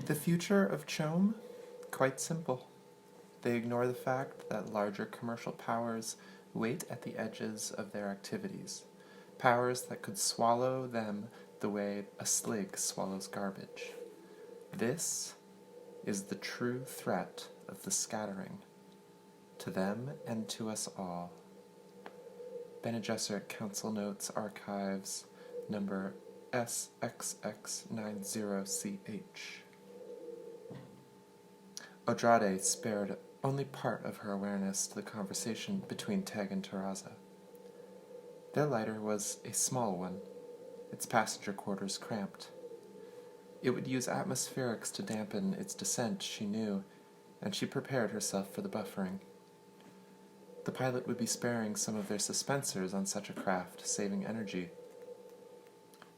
The future of CHOAM? Quite simple. They ignore the fact that larger commercial powers wait at the edges of their activities, powers that could swallow them the way a slig swallows garbage. This is the true threat of the scattering, to them and to us all. Bene Gesserit Council Notes Archives, number SXX90CH. Odrade spared only part of her awareness to the conversation between Teg and Taraza. Their lighter was a small one, its passenger quarters cramped. It would use atmospherics to dampen its descent, she knew, and she prepared herself for the buffering. The pilot would be sparing some of their suspensors on such a craft, saving energy.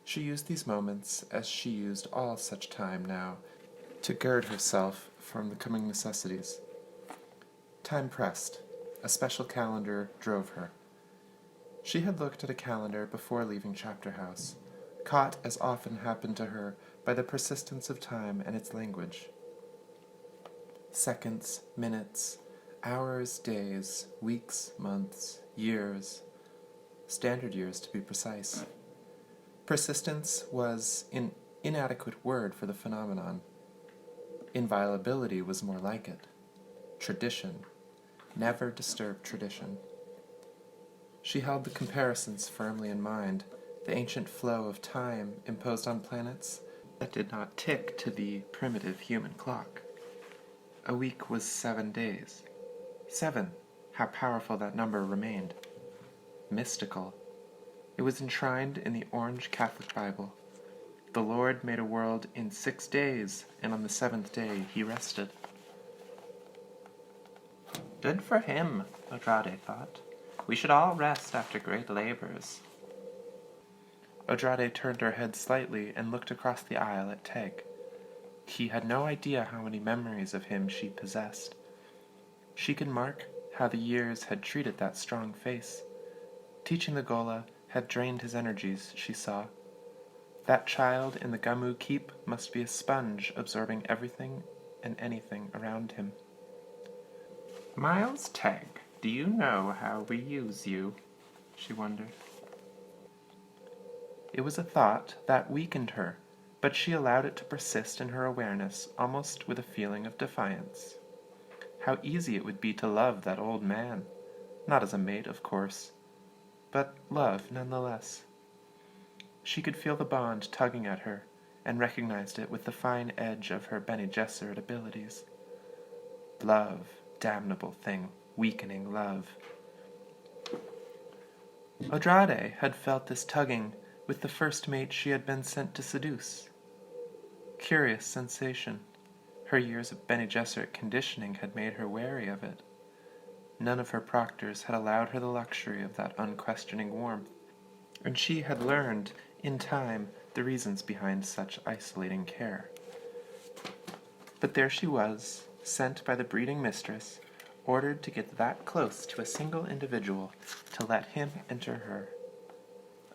She used these moments, as she used all such time now, to gird herself from the coming necessities. Time pressed. A special calendar drove her. She had looked at a calendar before leaving Chapter House, caught, as often happened to her, by the persistence of time and its language. Seconds, minutes, hours, days, weeks, months, years, standard years to be precise. Persistence was an inadequate word for the phenomenon. Inviolability was more like it. Tradition. Never disturb tradition. She held the comparisons firmly in mind, the ancient flow of time imposed on planets that did not tick to the primitive human clock. A week was 7 days. 7. How powerful that number remained. Mystical. It was enshrined in the Orange Catholic Bible. The Lord made a world in 6 days, and on the 7th day he rested. Good for him, Odrade thought. We should all rest after great labors. Odrade turned her head slightly and looked across the aisle at Teg. He had no idea how many memories of him she possessed. She could mark how the years had treated that strong face. Teaching the Gola had drained his energies, she saw. That child in the Gamu keep must be a sponge absorbing everything and anything around him. Miles Teg, do you know how we use you? She wondered. It was a thought that weakened her, but she allowed it to persist in her awareness, almost with a feeling of defiance. How easy it would be to love that old man. Not as a mate, of course, but love nonetheless. She could feel the bond tugging at her, and recognized it with the fine edge of her Bene Gesserit abilities. Love, damnable thing, weakening love. Odrade had felt this tugging with the first mate she had been sent to seduce. Curious sensation. Her years of Bene Gesserit conditioning had made her wary of it. None of her proctors had allowed her the luxury of that unquestioning warmth, and she had learned, in time, the reasons behind such isolating care. But there she was, sent by the breeding mistress, ordered to get that close to a single individual, to let him enter her.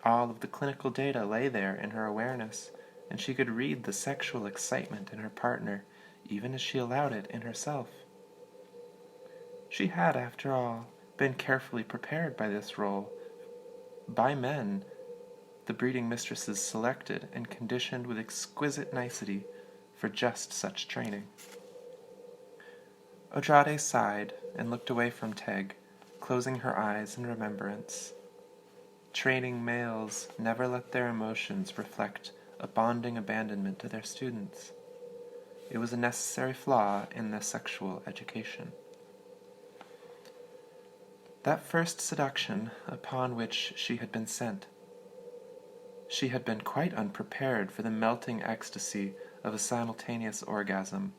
All of the clinical data lay there in her awareness, and she could read the sexual excitement in her partner, even as she allowed it in herself. She had, after all, been carefully prepared by this role, by men, the breeding mistresses selected and conditioned with exquisite nicety for just such training. Odrade sighed and looked away from Teg, closing her eyes in remembrance. Training males never let their emotions reflect a bonding abandonment to their students. It was a necessary flaw in their sexual education. That first seduction upon which she had been sent. She had been quite unprepared for the melting ecstasy of a simultaneous orgasm,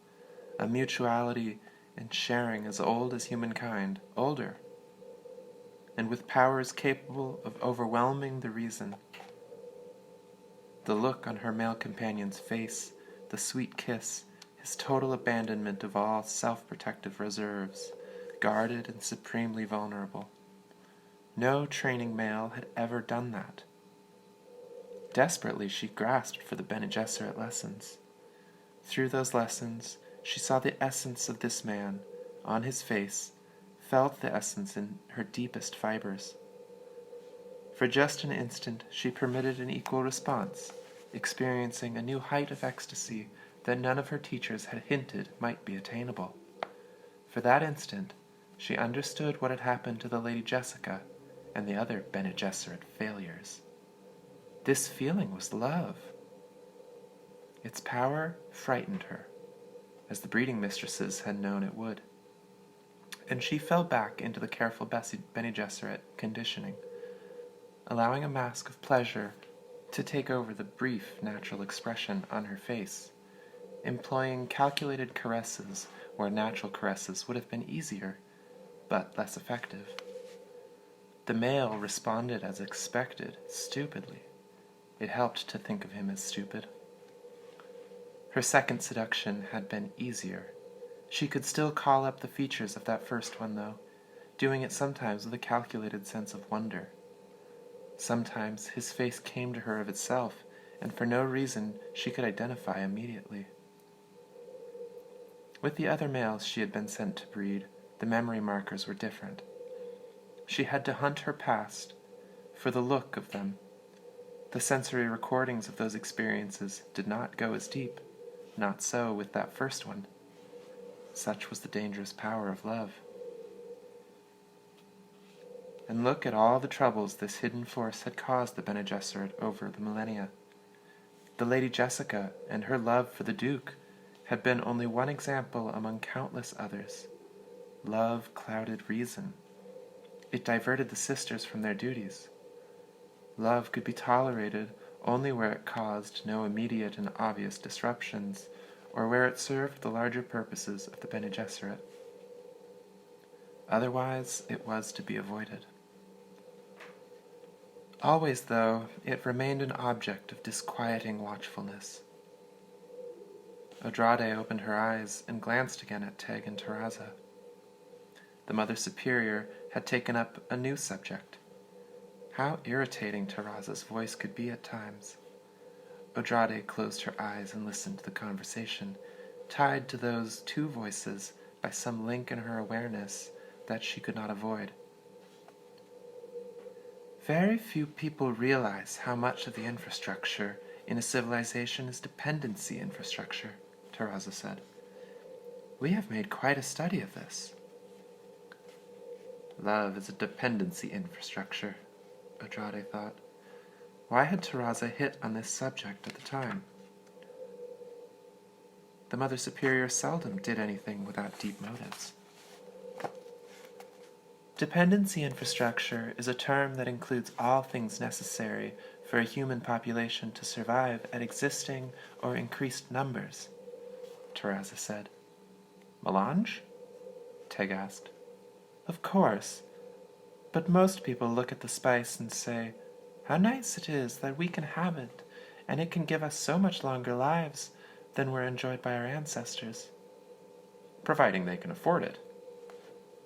a mutuality and sharing as old as humankind, older, and with powers capable of overwhelming the reason. The look on her male companion's face, the sweet kiss, his total abandonment of all self-protective reserves, guarded and supremely vulnerable. No training male had ever done that. Desperately she grasped for the Bene Gesserit lessons. Through those lessons, she saw the essence of this man on his face, felt the essence in her deepest fibers. For just an instant, she permitted an equal response, experiencing a new height of ecstasy that none of her teachers had hinted might be attainable. For that instant, she understood what had happened to the Lady Jessica and the other Bene Gesserit failures. This feeling was love. Its power frightened her, as the breeding mistresses had known it would, and she fell back into the careful Bene Gesserit conditioning, allowing a mask of pleasure to take over the brief natural expression on her face, employing calculated caresses where natural caresses would have been easier, but less effective. The male responded as expected, stupidly. It helped to think of him as stupid. Her second seduction had been easier. She could still call up the features of that first one, though, doing it sometimes with a calculated sense of wonder. Sometimes his face came to her of itself, and for no reason she could identify immediately. With the other males she had been sent to breed, the memory markers were different. She had to hunt her past for the look of them. The sensory recordings of those experiences did not go as deep. Not so with that first one. Such was the dangerous power of love. And look at all the troubles this hidden force had caused the Bene Gesserit over the millennia. The Lady Jessica and her love for the Duke had been only one example among countless others. Love clouded reason. It diverted the sisters from their duties. Love could be tolerated only where it caused no immediate and obvious disruptions, or where it served the larger purposes of the Bene Gesserit. Otherwise, it was to be avoided. Always, though, it remained an object of disquieting watchfulness. Odrade opened her eyes and glanced again at Teg and Terraza. The Mother Superior had taken up a new subject. How irritating Terraza's voice could be at times. Odrade closed her eyes and listened to the conversation, tied to those two voices by some link in her awareness that she could not avoid. Very few people realize how much of the infrastructure in a civilization is dependency infrastructure, Terraza said. We have made quite a study of this. Love is a dependency infrastructure, Odrade thought. Why had Terraza hit on this subject at the time? The Mother Superior seldom did anything without deep motives. Dependency infrastructure is a term that includes all things necessary for a human population to survive at existing or increased numbers, Terraza said. Melange? Teg asked. Of course, but most people look at the spice and say, how nice it is that we can have it, and it can give us so much longer lives than were enjoyed by our ancestors. Providing they can afford it.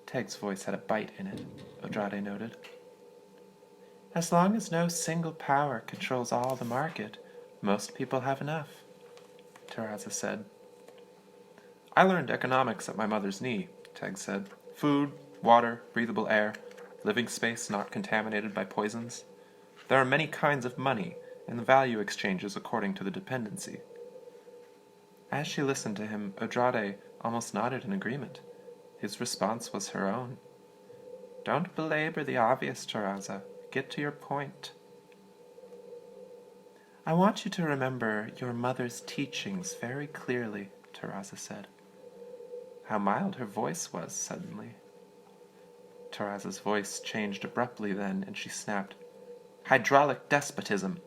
Teg's voice had a bite in it, Odrade noted. As long as no single power controls all the market, most people have enough, Terraza said. I learned economics at my mother's knee, Teg said. Food, water, breathable air, living space not contaminated by poisons. There are many kinds of money, and the value exchanges according to the dependency. As she listened to him, Odrade almost nodded in agreement. His response was her own. Don't belabor the obvious, Terraza. Get to your point. I want you to remember your mother's teachings very clearly, Terraza said. How mild her voice was suddenly. Terraza's voice changed abruptly then, and she snapped, Hydraulic despotism.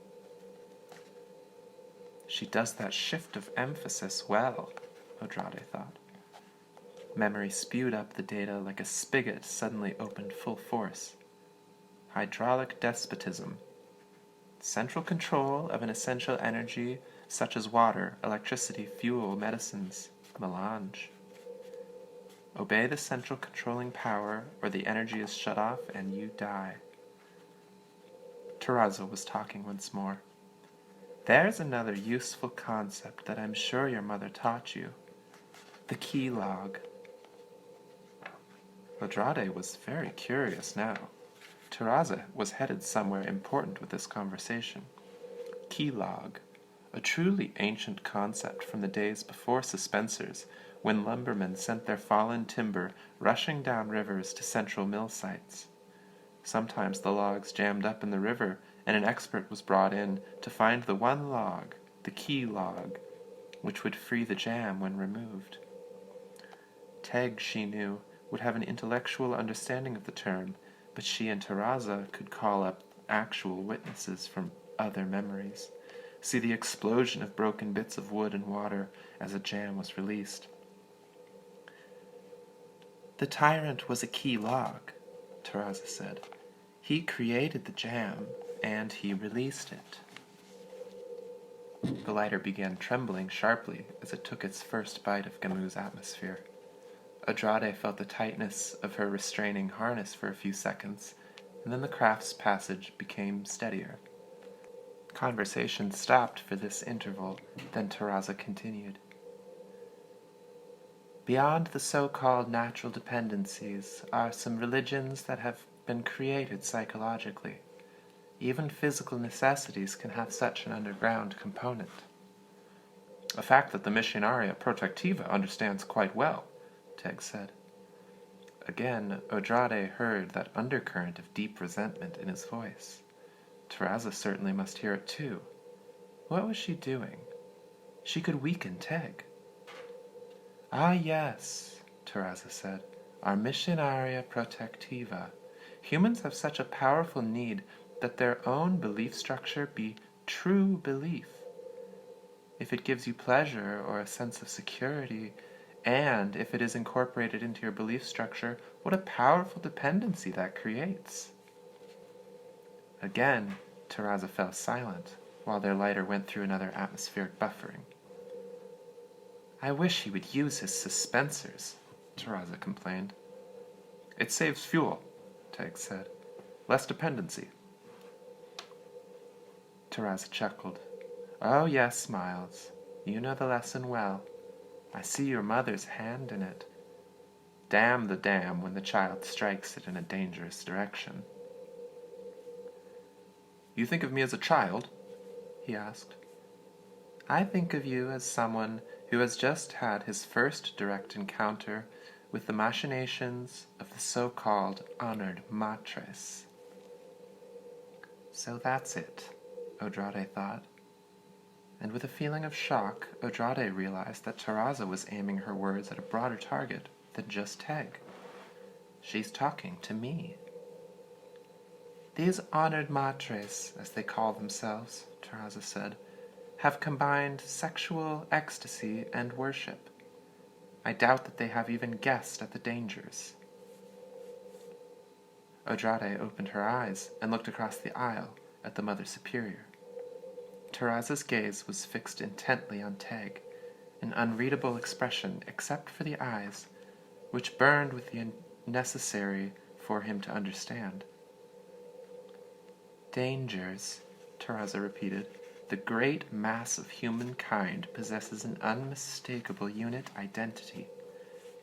She does that shift of emphasis well, Odrade thought. Memory spewed up the data like a spigot suddenly opened full force. Hydraulic despotism. Central control of an essential energy such as water, electricity, fuel, medicines, melange. Obey the central controlling power or the energy is shut off and you die. Terraza was talking once more. There's another useful concept that I'm sure your mother taught you. The key log. Odrade was very curious now. Terraza was headed somewhere important with this conversation. Key log, a truly ancient concept from the days before suspensors, when lumbermen sent their fallen timber rushing down rivers to central mill sites. Sometimes the logs jammed up in the river, and an expert was brought in to find the one log, the key log, which would free the jam when removed. Teg, she knew, would have an intellectual understanding of the term, but she and Terraza could call up actual witnesses from other memories, see the explosion of broken bits of wood and water as a jam was released. The tyrant was a key log, Terraza said. He created the jam, and he released it. The lighter began trembling sharply as it took its first bite of Gamu's atmosphere. Odrade felt the tightness of her restraining harness for a few seconds, and then the craft's passage became steadier. Conversation stopped for this interval, then Terraza continued. Beyond the so-called natural dependencies are some religions that have been created psychologically. Even physical necessities can have such an underground component. A fact that the Missionaria Protectiva understands quite well, Teg said. Again, Odrade heard that undercurrent of deep resentment in his voice. Terraza certainly must hear it too. What was she doing? She could weaken Teg. Ah, yes, Terraza said. Our Missionaria Protectiva. Humans have such a powerful need that their own belief structure be true belief. If it gives you pleasure or a sense of security, and if it is incorporated into your belief structure, what a powerful dependency that creates. Again, Terraza fell silent, while their lighter went through another atmospheric buffering. I wish he would use his suspensors, Terraza complained. It saves fuel, Teg said. Less dependency. Terraza chuckled. Oh yes, Miles. You know the lesson well. I see your mother's hand in it. Damn the dam when the child strikes it in a dangerous direction. You think of me as a child? He asked. I think of you as someone who has just had his first direct encounter with the machinations of the so-called honored matres. So that's it, Odrade thought. And with a feeling of shock, Odrade realized that Terraza was aiming her words at a broader target than just Teg. She's talking to me. These honored matres, as they call themselves, Terraza said, have combined sexual ecstasy and worship. I doubt that they have even guessed at the dangers. Odrade opened her eyes and looked across the aisle at the Mother Superior. Terraza's gaze was fixed intently on Teg, an unreadable expression except for the eyes, which burned with the necessary for him to understand. Dangers, Terraza repeated. The great mass of humankind possesses an unmistakable unit identity.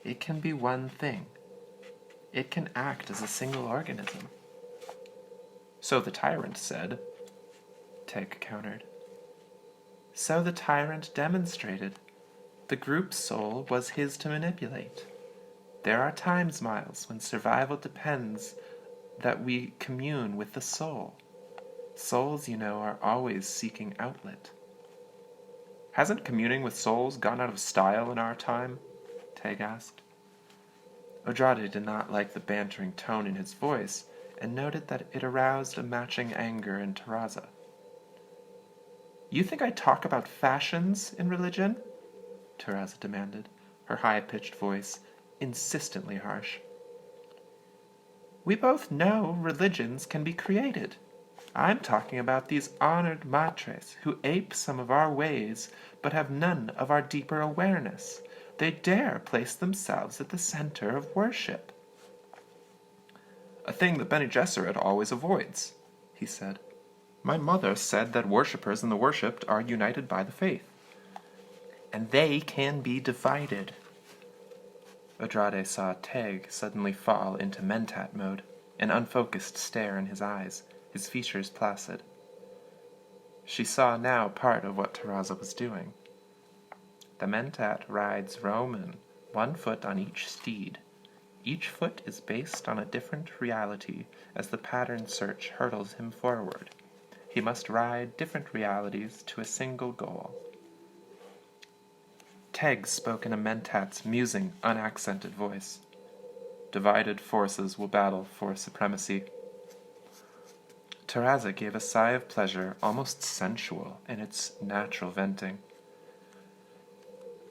It can be one thing. It can act as a single organism. So the tyrant said, Teg countered. So the tyrant demonstrated. The group's soul was his to manipulate. There are times, Miles, when survival depends that we commune with the soul. Souls, you know, are always seeking outlet. Hasn't communing with souls gone out of style in our time? Teg asked. Odrade did not like the bantering tone in his voice, and noted that it aroused a matching anger in Terraza. You think I talk about fashions in religion? Terraza demanded, her high-pitched voice insistently harsh. We both know religions can be created. I'm talking about these honored matres who ape some of our ways but have none of our deeper awareness. They dare place themselves at the center of worship. A thing that Bene Gesserit always avoids, he said. My mother said that worshippers and the worshipped are united by the faith. And they can be divided. Odrade saw Teg suddenly fall into mentat mode, an unfocused stare in his eyes, his features placid. She saw now part of what Terraza was doing. The mentat rides Roman, 1 foot on each steed. Each foot is based on a different reality as the pattern search hurtles him forward. He must ride different realities to a single goal. Teg spoke in a mentat's musing, unaccented voice. Divided forces will battle for supremacy. Terraza gave a sigh of pleasure, almost sensual in its natural venting.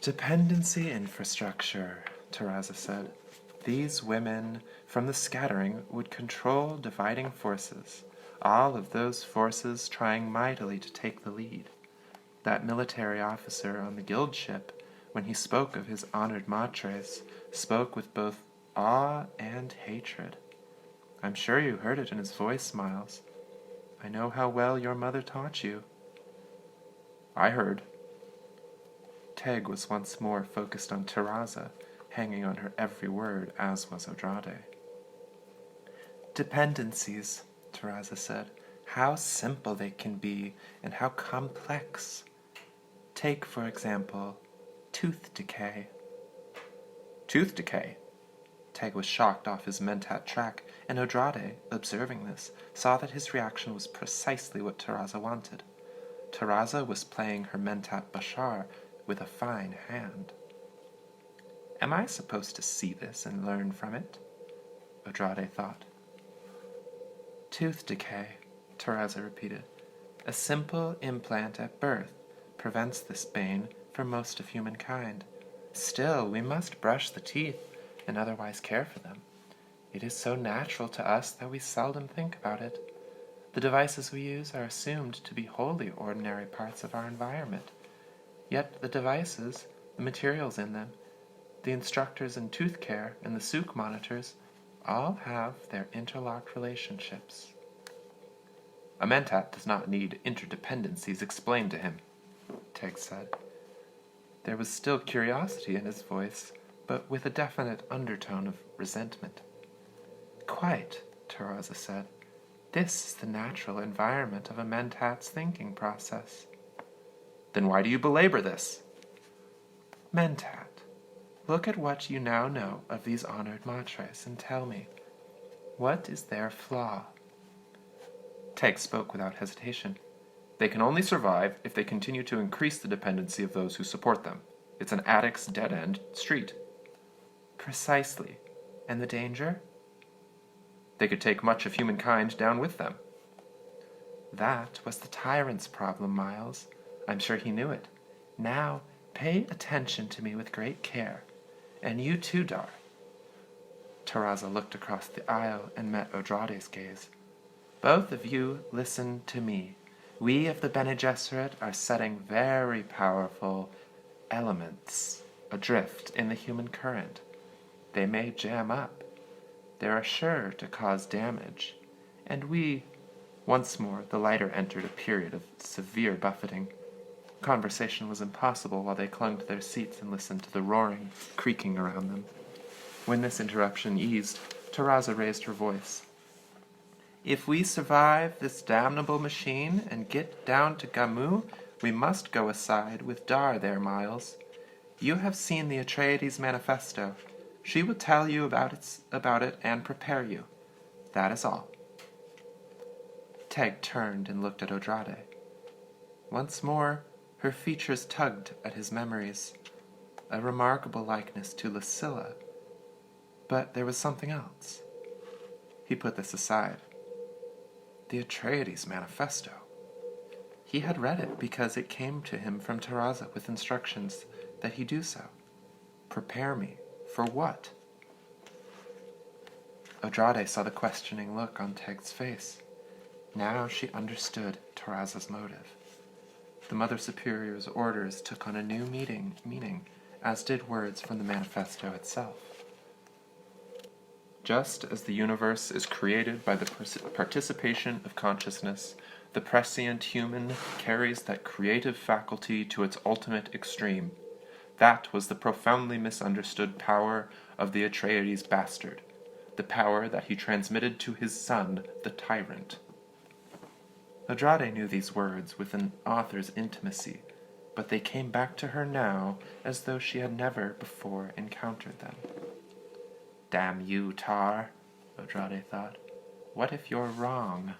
Dependency infrastructure, Terraza said. These women from the scattering would control dividing forces, all of those forces trying mightily to take the lead. That military officer on the guild ship, when he spoke of his honored matres, spoke with both awe and hatred. I'm sure you heard it in his voice, Miles. I know how well your mother taught you. I heard. Teg was once more focused on Terraza, hanging on her every word, as was Odrade. Dependencies, Terraza said. How simple they can be, and how complex. Take, for example, tooth decay. Tooth decay? Teg was shocked off his mentat track, and Odrade, observing this, saw that his reaction was precisely what Terraza wanted. Terraza was playing her mentat Bashar with a fine hand. Am I supposed to see this and learn from it? Odrade thought. Tooth decay, Terraza repeated. A simple implant at birth prevents this bane for most of humankind. Still, we must brush the teeth and otherwise care for them. It is so natural to us that we seldom think about it. The devices we use are assumed to be wholly ordinary parts of our environment. Yet the devices, the materials in them, the instructors in tooth care, and the souk monitors all have their interlocked relationships. A mentat does not need interdependencies explained to him, Teg said. There was still curiosity in his voice, but with a definite undertone of resentment. Quite, Terraza said. This is the natural environment of a mentat's thinking process. Then why do you belabor this? Mentat, look at what you now know of these honored matres and tell me, what is their flaw? Teg spoke without hesitation. They can only survive if they continue to increase the dependency of those who support them. It's an addict's dead-end street. Precisely. And the danger? They could take much of humankind down with them. That was the tyrant's problem, Miles. I'm sure he knew it. Now, pay attention to me with great care. And you too, Dar. Terraza looked across the aisle and met Odrade's gaze. Both of you listen to me. We of the Bene Gesserit are setting very powerful elements adrift in the human current. They may jam up. They are sure to cause damage. And we... Once more, the lighter entered a period of severe buffeting. Conversation was impossible while they clung to their seats and listened to the roaring, creaking around them. When this interruption eased, Terraza raised her voice. If we survive this damnable machine and get down to Gamu, we must go aside with Dar there, Miles. You have seen the Atreides manifesto. She will tell you about it and prepare you. That is all. Teg turned and looked at Odrade. Once more, her features tugged at his memories. A remarkable likeness to Lucilla. But there was something else. He put this aside. The Atreides manifesto. He had read it because it came to him from Terraza with instructions that he do so. Prepare me. For what? Odrade saw the questioning look on Teg's face. Now she understood Terraza's motive. The Mother Superior's orders took on a new meaning, as did words from the manifesto itself. Just as the universe is created by the participation of consciousness, The prescient human carries that creative faculty to its ultimate extreme. That was the profoundly misunderstood power of the Atreides bastard, the power that he transmitted to his son, the tyrant. Andrade knew these words with an author's intimacy, but they came back to her now as though she had never before encountered them. Damn you, Tar, Andrade thought. What if you're wrong?